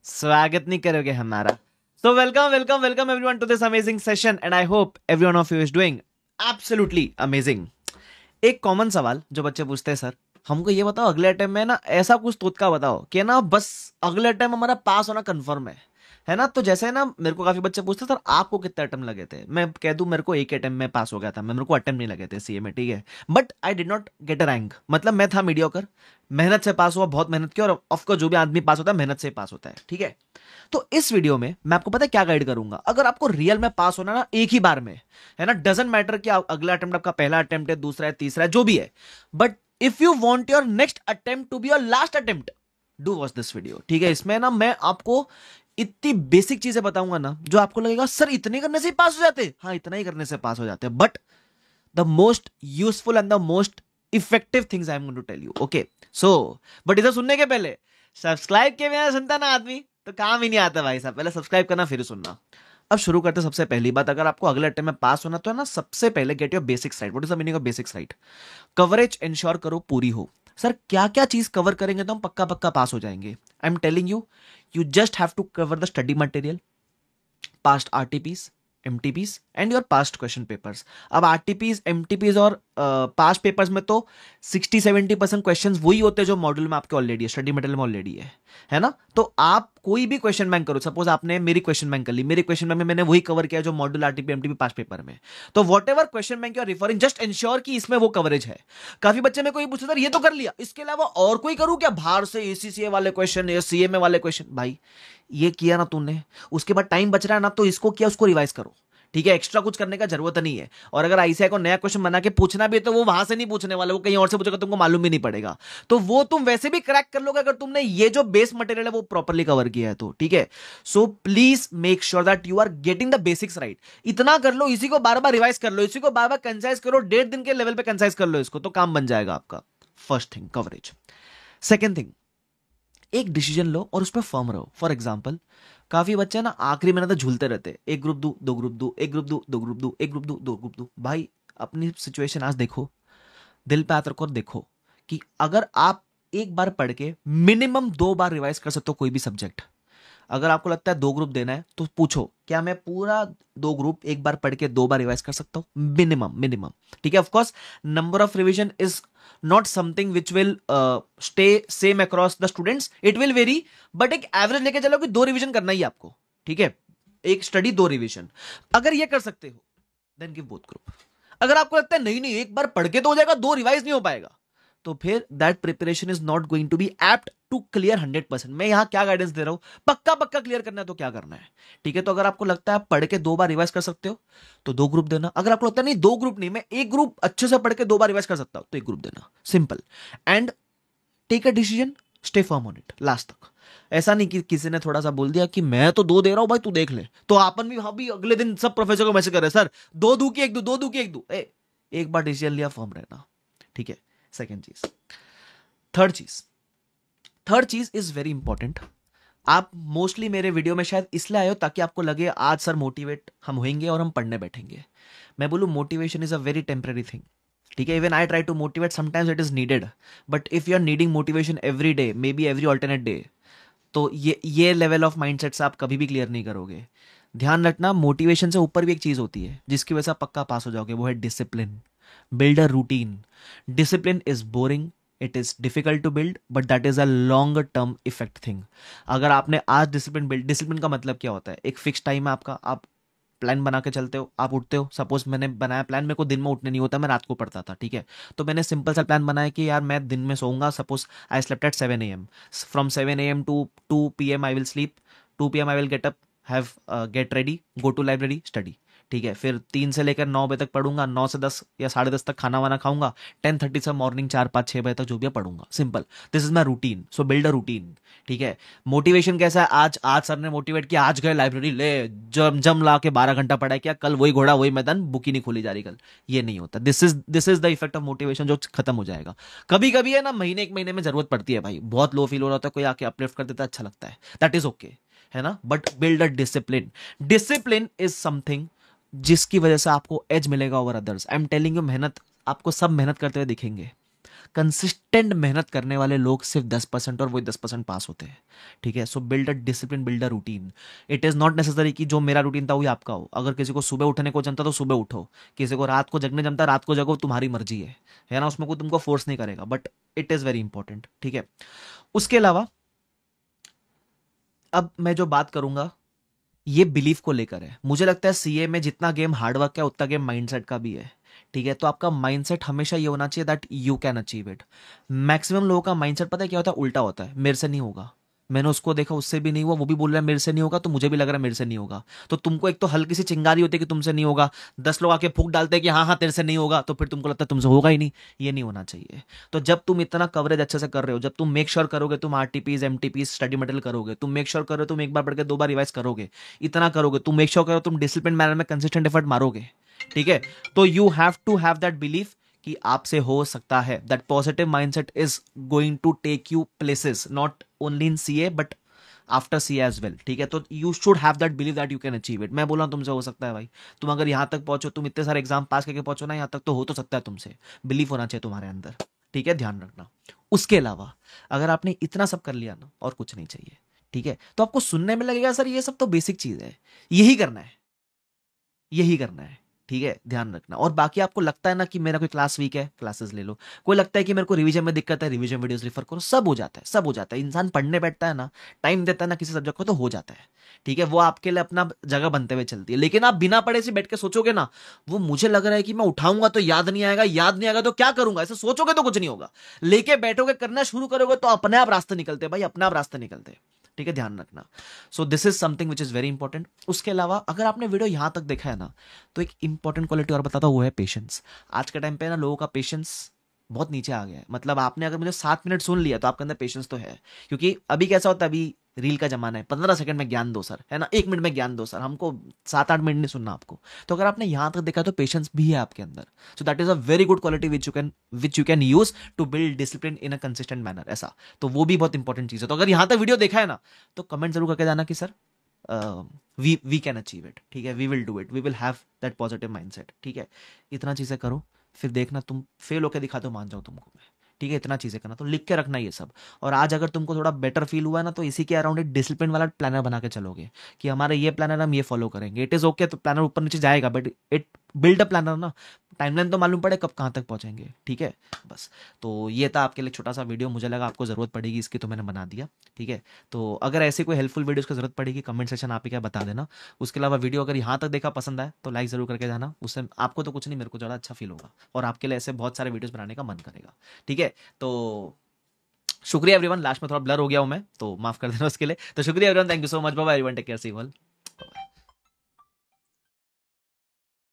स्वागत नहीं करोगे हमारा। So welcome everyone to this amazing session and I hope every one of you is doing absolutely amazing. एक common सवाल जो बच्चे पूछते हैं, सर हमको ये बताओ अगले अटेम्प्ट में ना ऐसा कुछ तोतका बताओ कि ना बस अगले अटेम्प्ट हमारा पास होना कंफर्म है ना। तो जैसे ना मेरे को काफी बच्चे पूछते सर आपको कितने अटेम्प्ट लगे थे, मैं कह दूं मेरे को एक अटेम्प्ट में पास हो गया था, मेरे को अटेम्प्ट नहीं लगे थे सीए में, ठीक है। But I did not get a rank, मतलब मैं था मीडियोकर, मेहनत से पास हुआ, बहुत मेहनत की, और ऑफकोर्स जो भी आदमी पास होता है मेहनत से पास होता है, ठीक है। तो इस वीडियो में मैं आपको पता है क्या गाइड करूंगा, अगर आपको रियल में पास होना ना एक ही बार में है ना, डजंट मैटर कि अगला अटेम्प्ट आपका पहला अटेम्प्ट है, दूसरा है, तीसरा है, जो भी है, but if you want your next attempt to be your last attempt, do watch this video, ठीक है। इसमें ना मैं आपको इतनी बेसिक चीजें बताऊंगा ना जो आपको लगेगा सर इतने करने से ही पास हो जाते, हाँ इतना ही करने से पास हो जाते हैं, but the most useful and the most effective things I am going to tell you, okay. So but इधर सुनने के पहले सब्सक्राइब के बिना सुनता ना आदमी तो काम ही नहीं आता भाई साहब, पहले सब्सक्राइब करना फिर सुनना। अब शुरू करते हैं। सबसे पहली बात, अगर आपको अगले अटेम्प्ट में पास होना तो है ना, सबसे पहले get your basics right. What is the meaning of basics right? Coverage ensure करो पूरी हो। सर क्या क्या चीज कवर करेंगे तो हम पक्का पक्का पास हो जाएंगे? I am telling you, you just have to cover the study material, past RTPs, MTPs and your past question papers. अब RTPs, MTPs और past papers में तो 60-70% क्वेश्चंस वही होते हैं जो मॉड्यूल में आपके ऑलरेडी है, स्टडी मटेरियल में ऑलरेडी है ना। तो आप कोई भी क्वेश्चन बैंक करो, सपोज आपने मेरी क्वेश्चन बैंक कर ली, मेरे क्वेश्चन बैंक में मैंने वही कवर किया जो module RTP, MTP past paper में, तो whatever question bank you are referring, just ensure कि इसमें वो कवरेज है। काफी बच्चे में कोई पूछते सर ये तो कर लिया, इसके अलावा और कोई करूं क्या, बाहर से ACCA वाले क्वेश्चन या CMA वाले क्वेश्चन? भाई ये किया ना तूने, उसके बाद टाइम बच रहा है ना, तो इसको किया उसको रिवाइज करो, ठीक है। एक्स्ट्रा कुछ करने का जरूरत नहीं है। और अगर ICAI को नया क्वेश्चन बना के पूछना भी है तो वो वहां से नहीं पूछने वाला, वो कहीं और से पूछेगा, तुमको मालूम भी नहीं पड़ेगा, तो वो तुम वैसे भी क्रैक कर लोगे अगर तुमने ये जो बेस मटेरियल है वो प्रॉपर्ली कवर किया है तो, ठीक है। So please make sure that you are getting the basics right. इतना कर लो, इसी को बार बार रिवाइज कर लो, इसी को बार बार कंसाइज करो, 1.5 दिन के लेवल पे कंसाइज कर लो इसको, तो काम बन जाएगा आपका। First thing coverage. Second thing, एक डिसीजन लो और उस पर फर्म रहो। फॉर एग्जाम्पल काफी बच्चे ना आखिरी महीने तक झूलते रहते, एक ग्रुप दू, दो ग्रुप दू, एक ग्रुप दू, दो ग्रुप दू, एक ग्रुप दू, दो ग्रुप दू। भाई अपनी सिचुएशन आज देखो, दिल पे हाथ रखो और देखो कि अगर आप एक बार पढ़ के मिनिमम 2 बार रिवाइज कर सकते हो कोई भी सब्जेक्ट, अगर आपको लगता है 2 ग्रुप देना है तो पूछो क्या मैं पूरा 2 ग्रुप एक बार पढ़ के 2 बार रिवाइज कर सकता हूं? मिनिमम, ठीक है। Of course number of revision is not something which will stay same across the students, it will very, but एक एवरेज लेके चलो कि 2 रिवीजन करना ही आपको, ठीक है। एक स्टडी 2 रिवीजन, अगर ये कर सकते हो देन गिव बोथ ग्रुप। अगर आपको लगता है नहीं एक बार पढ़ के तो हो जाएगा, 2 रिवाइज नहीं हो पाएगा, तो फिर that preparation is not going to be apt to clear 100%। मैं यहां क्या गाइडेंस दे रहा हूं, पक्का क्लियर करना है तो क्या करना है, ठीक है। तो अगर आपको लगता है पढ़ के 2 बार रिवाइज कर सकते हो तो 2 ग्रुप देना। अगर आपको लगता है नहीं 2 ग्रुप नहीं, मैं एक ग्रुप अच्छे से पढ़ के 2 बार रिवाइज कर सकता हूं, तो एक ग्रुप देना, simple. And take a decision, stay firm on it last तक। ऐसा नहीं कि किसी ने थोड़ा सा बोल दिया कि मैं तो 2 दे रहा हूं भाई तू देख ले, तो आपन भी अगले दिन सब प्रोफेसर को मैसेज कर रहे सर 2 दू की 1 दू, 2 दू की 1 दू। एक बार डिसीजन लिया, फर्म रहना, ठीक है। सेकेंड चीज। थर्ड चीज इज वेरी इंपॉर्टेंट। आप मोस्टली मेरे वीडियो में शायद इसलिए आए हो ताकि आपको लगे आज सर मोटिवेट हम होंगे और हम पढ़ने बैठेंगे। मैं बोलूं motivation is a very temporary thing, ठीक है। Even I try to motivate, sometimes it is needed, but if you are needing motivation every day, maybe every alternate day, तो ये लेवल ऑफ माइंडसेट से आप कभी भी clear नहीं करोगे। ध्यान रखना, मोटिवेशन से ऊपर भी एक चीज होती है जिसकी वजह से आप पक्का पास हो जाओगे, वो है discipline. Build a routine. Discipline is boring, it is difficult to build, but that is a long term effect thing. अगर आपने आज डिसिप्लिन का मतलब क्या होता है? एक फिक्स टाइम है आपका, आप प्लान बना के चलते हो, आप उठते हो। सपोज मैंने बनाया प्लान, मेरे को दिन में उठने नहीं होता, मैं रात को पढ़ता था, ठीक है। तो मैंने सिंपल सा प्लान बनाया कि यार मैं दिन में सोऊंगा, suppose I slept at 7 AM, from 7 AM to 2 PM I will sleep, 2 PM I will get up, have get ready, go to library, study, ठीक है। फिर 3 से लेकर 9 बजे तक पढ़ूंगा, 9 से 10 या 10:30 तक खाना वाना खाऊंगा, 10:30 से मॉर्निंग 4-5-6 बजे तक जो भी है पढ़ूंगा, simple. This is my routine. So build a routine, ठीक है। मोटिवेशन कैसा है? आज सर ने मोटिवेट किया, आज गए लाइब्रेरी, ले जम ला के 12 घंटा पढ़ा किया, कल वही घोड़ा वही मैदान, बुक ही नहीं खोली जा रही कल। ये नहीं होता। This is the effect of motivation जो खत्म हो जाएगा। कभी कभी है ना, महीने 1 महीने में जरूरत पड़ती है भाई, बहुत लो फील हो रहा था, कोई आके अपलिफ्ट कर देता है, अच्छा लगता है, दैट इज ओके, है ना। But build a discipline. Discipline is something जिसकी वजह से आपको एज मिलेगा over others. I am telling you, मेहनत आपको सब मेहनत करते हुए दिखेंगे, कंसिस्टेंट मेहनत करने वाले लोग सिर्फ 10% और वो 10% पास होते हैं, ठीक है। सो build a discipline, build a routine. It is not necessary कि जो मेरा रूटीन था वही आपका हो। अगर किसी को सुबह उठने को जमता तो सुबह उठो, किसी को रात को जगने जमता रात को जगो, तुम्हारी मर्जी है ना, उसमें कोई तुमको फोर्स नहीं करेगा, but it is very important, ठीक है। उसके अलावा अब मैं जो बात करूंगा ये बिलीफ को लेकर है। मुझे लगता है सीए में जितना गेम हार्डवर्क का उतना गेम माइंडसेट का भी है, ठीक है। तो आपका माइंडसेट हमेशा ये होना चाहिए that you can achieve it. Maximum लोगों का माइंडसेट पता है क्या होता है? उल्टा होता है, मेरे से नहीं होगा, मैंने उसको देखा उससे भी नहीं हुआ, वो भी बोल रहा है मेरे से नहीं होगा, तो मुझे भी लग रहा है मेरे से नहीं होगा। तो तुमको एक तो हल्की सी चिंगारी होती है कि तुमसे नहीं होगा, 10 लोग आके फूक डालते हैं कि हाँ हाँ तेरे से नहीं होगा, तो फिर तुमको लगता है तुमसे होगा ही नहीं। ये नहीं होना चाहिए। तो जब तुम इतना कवरेज अच्छे से कर रहे हो, जब तुम मेक श्योर करोगे तुम आरटीपीज एमटीपीज स्टडी मटेरियल करोगे, तुम मेक श्योर करो तुम एक बार पढ़ के 2 बार रिवाइज करोगे, इतना करोगे, तुम मेक श्योर करो तुम डिसिप्लिन मैनर में कंसिस्टेंट एफर्ट मारोगे, ठीक है। तो you have to have that belief कि आपसे हो सकता है। That positive mindset is going to take you places, not only in CA but after C as well, ठीक है। तो you should have that believe that you can achieve it. मैं बोल रहा हूं तुमसे हो सकता है भाई। तुम अगर यहां तक पहुंचो, तुम इतने सारे एग्जाम पास करके पहुंचो ना यहां तक, तो हो तो सकता है तुमसे। बिलीव होना चाहिए तुम्हारे अंदर, ठीक है, ध्यान रखना। उसके अलावा अगर आपने इतना सब कर लिया ना और कुछ नहीं चाहिए, ठीक है, तो आपको सुनने में लगेगा सर ये सब तो बेसिक चीज है, यही करना है, यही करना है, ठीक है, ध्यान रखना। और बाकी आपको लगता है ना कि मेरा कोई क्लास वीक है, क्लासेस ले लो। कोई लगता है कि मेरे को रिवीजन में दिक्कत है, रिवीजन वीडियोस रेफर करो, सब हो जाता है, सब हो जाता है। इंसान पढ़ने बैठता है ना, टाइम देता है ना किसी सब्जेक्ट को, तो हो जाता है, ठीक है। वो आपके लिए अपना जगह बनते हुए चलती है। लेकिन आप बिना पढ़े से बैठ के सोचोगे ना, वो मुझे लग रहा है कि मैं उठाऊंगा तो याद नहीं आएगा, याद नहीं आएगा तो क्या करूंगा, ऐसे सोचोगे तो कुछ नहीं होगा। लेके बैठोगे, करना शुरू करोगे तो अपने आप रास्ते निकलते हैं भाई, अपने आप रास्ते निकलते हैं, ठीक है, ध्यान रखना। So this is something which is very important. उसके अलावा अगर आपने वीडियो यहां तक देखा है ना, तो एक इंपॉर्टेंट क्वालिटी और बताता हूं, वो है पेशेंस। आज के टाइम पे ना लोगों का पेशेंस बहुत नीचे आ गया है। मतलब आपने अगर मुझे 7 मिनट सुन लिया तो आपके अंदर पेशेंस तो है, क्योंकि अभी कैसा होता है, अभी रील का जमाना है, 15 सेकंड में ज्ञान दो सर, है ना, 1 मिनट में ज्ञान दो सर, हमको 7-8 मिनट नहीं सुनना आपको। तो अगर आपने यहां तक देखा तो पेशेंस भी है आपके अंदर। So that is a very good quality which you can use to build discipline in a consistent manner, ऐसा। तो वो भी बहुत इंपॉर्टेंट चीज है। तो अगर यहां तक वीडियो देखा है ना, तो कमेंट जरूर करके जाना कि sir we can achieve it, ठीक है, we will do it, we will have that positive mindset, ठीक है। इतना चीजें करो, फिर देखना तुम फेल होकर दिखा दो, मान जाओ तुमको मैं, ठीक है। इतना चीजें करना, तो लिख के रखना ये सब। और आज अगर तुमको थोड़ा बेटर फील हुआ ना, तो इसी के अराउंड एक डिसिप्लिन वाला प्लानर बना के चलोगे कि हमारा ये प्लानर हम ये फॉलो करेंगे। इट इज ओके, तो प्लानर ऊपर नीचे जाएगा, but it build a planner ना, टाइमलाइन तो मालूम पड़े कब कहाँ तक पहुंचेंगे, ठीक है। बस, तो ये था आपके लिए छोटा सा वीडियो। मुझे लगा आपको जरूरत पड़ेगी इसकी, तो मैंने बना दिया, ठीक है। तो अगर ऐसी कोई हेल्पफुल वीडियोस की जरूरत पड़ेगी, कमेंट सेक्शन आप ही क्या बता देना। उसके अलावा वीडियो अगर यहाँ तक देखा पसंद आए तो लाइक जरूर करके जाना, उससे आपको तो कुछ नहीं, मेरे को ज़्यादा अच्छा फील होगा और आपके लिए ऐसे बहुत सारे वीडियोस बनाने का मन करेगा, ठीक है। तो शुक्रिया एवरीवन। लास्ट में थोड़ा ब्लर हो गया हूं मैं, तो माफ कर देना उसके लिए। तो शुक्रिया everyone, thank you so much, bye bye everyone, take care, see you all.